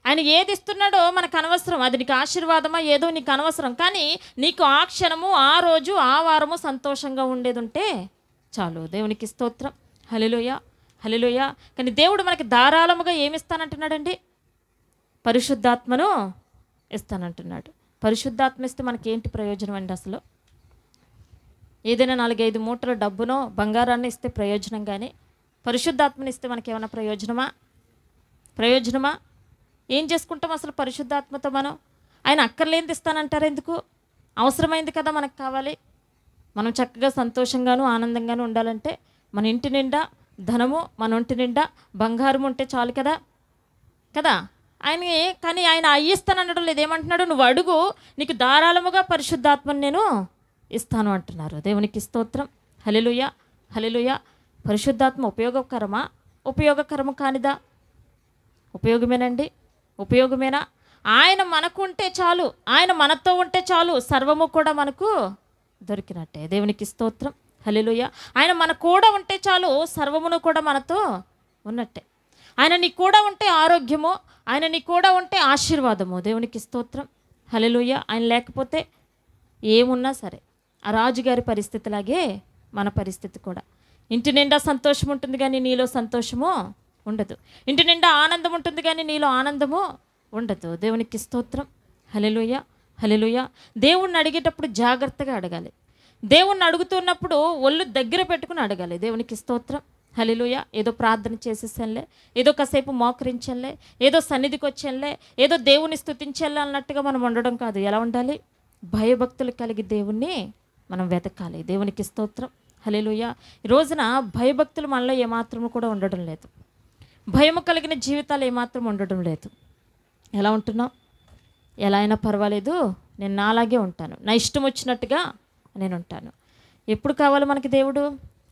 ఆయన ఏది ఇస్తున్నాడో మనకు అనవసరం. అది నీకు ఆశీర్వాదమా ఏదో నీకు అనవసరం. కానీ నీకు ఆ క్షణము, ఆ రోజు, ఆ వారము సంతోషంగా ఉండేది ఉంటే చాలు. దేవునికి స్తోత్రం. హల్లెలూయా, హల్లెలూయా. కానీ దేవుడు మనకి ధారాళముగా ఏమి ఇస్తానంటున్నాడండి? పరిశుద్ధాత్మను ఇస్తానంటున్నాడు. పరిశుద్ధాత్మ ఇస్తే మనకేంటి ప్రయోజనం అండి? అసలు ఏదైనా 4-5 మూటల డబ్బునో బంగారాన్ని ఇస్తే ప్రయోజనం, కానీ పరిశుద్ధాత్మని ఇస్తే మనకేమైనా ప్రయోజనమా? ఏం చేసుకుంటాం అసలు పరిశుద్ధాత్మతో మనం? ఆయన అక్కర్లేనిది ఇస్తానంటారు ఎందుకు? అవసరమైంది కదా మనకు కావాలి. మనం చక్కగా సంతోషంగాను ఆనందంగాను ఉండాలంటే మన ఇంటి నిండా ధనము, మన ఒంటి నిండా బంగారం ఉంటే చాలు కదా. కానీ ఆయన అయ్యిస్తాననడం లేదు. ఏమంటున్నాడు? నువ్వు అడుగు, నీకు ధారాళముగా పరిశుద్ధాత్మని నేను ఇస్తాను అంటున్నారు. దేవునికి స్తోత్రం. హల్లెలూయా, హల్లెలూయా. పరిశుద్ధాత్మ ఉపయోగకరమా, ఉపయోగకరము కానిదా? ఉపయోగమేనండి, ఉపయోగమేనా? ఆయన మనకు ఉంటే చాలు, ఆయన మనతో ఉంటే చాలు, సర్వము కూడా మనకు దొరికినట్టే. దేవునికి స్తోత్రం. హల్లెలూయా. ఆయన మన కూడా ఉంటే చాలు, సర్వమును కూడా మనతో ఉన్నట్టే. ఆయన నీ కూడా ఉంటే ఆరోగ్యము, ఆయన నీ కూడా ఉంటే ఆశీర్వాదము. దేవునికి స్తోత్రం. హల్లెలూయా. ఆయన లేకపోతే ఏమున్నా సరే. ఆ రాజుగారి పరిస్థితిలాగే మన పరిస్థితి కూడా. ఇంటి నిండా సంతోషం ఉంటుంది కానీ నీలో సంతోషము ఉండదు. ఇంటి నిండా ఆనందం ఉంటుంది కానీ నీలో ఆనందము ఉండదు. దేవునికి స్తోత్రం. హల్లెలూయా, హల్లెలూయా. దేవుణ్ణి అడిగేటప్పుడు జాగ్రత్తగా అడగాలి. దేవుణ్ణి అడుగుతున్నప్పుడు ఒళ్ళు దగ్గర పెట్టుకుని అడగాలి. దేవునికి స్తోత్రం. హల్లెలూయా. ఏదో ప్రార్థన చేసేసానులే, ఏదో కాసేపు మోకరించానులే, ఏదో సన్నిధికి వచ్చానులే, ఏదో దేవుని స్తుతించాలే అన్నట్టుగా మనం ఉండడం కాదు. ఎలా ఉండాలి? భయభక్తులు కలిగి దేవుణ్ణి మనం వెతకాలి. దేవునికి స్తోత్రం. హల్లెలూయా. ఈ రోజున భయభక్తులు మనలో ఏమాత్రము కూడా ఉండడం లేదు. భయము కలిగిన జీవితాలు ఏమాత్రం ఉండడం లేదు. ఎలా ఉంటున్నావు? ఎలా అయినా పర్వాలేదు, నేను నాలాగే ఉంటాను, నా ఇష్టం వచ్చినట్టుగా నేను ఉంటాను. ఎప్పుడు కావాలి మనకి దేవుడు?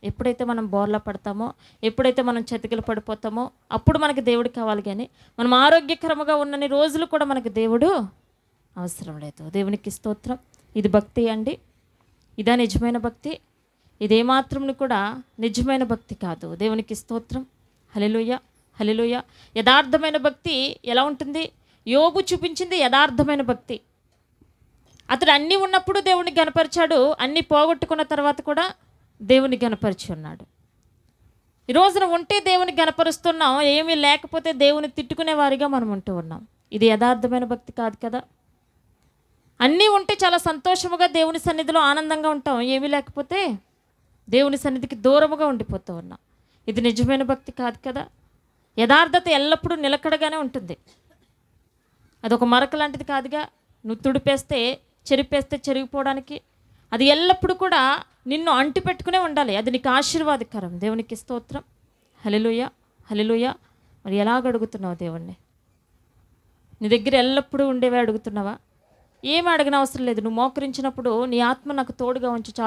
ఎప్పుడైతే మనం బోర్లా పడతామో, ఎప్పుడైతే మనం చతికిలు పడిపోతామో అప్పుడు మనకి దేవుడు కావాలి. కానీ మనం ఆరోగ్యకరంగా ఉన్నన్ని రోజులు కూడా మనకి దేవుడు అవసరం లేదు. దేవునికి స్తోత్రం. ఇది భక్తి అండి? ఇదా నిజమైన భక్తి? ఇదేమాత్రం కూడా నిజమైన భక్తి కాదు. దేవునికి స్తోత్రం. హల్లెలూయా, హల్లెలూయా. యథార్థమైన భక్తి ఎలా ఉంటుంది? యోబు చూపించింది యథార్థమైన భక్తి. అతడు అన్నీ ఉన్నప్పుడు దేవుని గనపరిచాడు, అన్నీ పోగొట్టుకున్న తర్వాత కూడా దేవుని గనపరిచి ఉన్నాడు. ఈ రోజున ఉంటే దేవుని గనపరుస్తున్నాం, ఏమీ లేకపోతే దేవుని తిట్టుకునే వారిగా మనం ఉంటూ ఉన్నాం. ఇది యథార్థమైన భక్తి కాదు కదా. అన్నీ ఉంటే చాలా సంతోషముగా దేవుని సన్నిధిలో ఆనందంగా ఉంటాం, ఏమీ లేకపోతే దేవుని సన్నిధికి దూరముగా ఉండిపోతూ ఉన్నాం. ఇది నిజమైన భక్తి కాదు కదా. యథార్థత ఎల్లప్పుడూ నిలకడగానే ఉంటుంది. అదొక మరక లాంటిది కాదుగా. నువ్వు తుడిపేస్తే చెరిపేస్తే చెరిగిపోవడానికి. అది ఎల్లప్పుడూ కూడా నిన్ను అంటి పెట్టుకునే ఉండాలి. అది నీకు ఆశీర్వాదకరం. దేవునికి స్తోత్రం. హల్లెలూయా, హల్లెలూయా. మరి ఎలాగ అడుగుతున్నావు దేవుణ్ణి? నీ దగ్గర ఎల్లప్పుడూ ఉండేవే అడుగుతున్నావా? ఏమి అడగనవసరం లేదు. నువ్వు మోకరించినప్పుడు నీ ఆత్మ నాకు తోడుగా ఉంచు చాలు.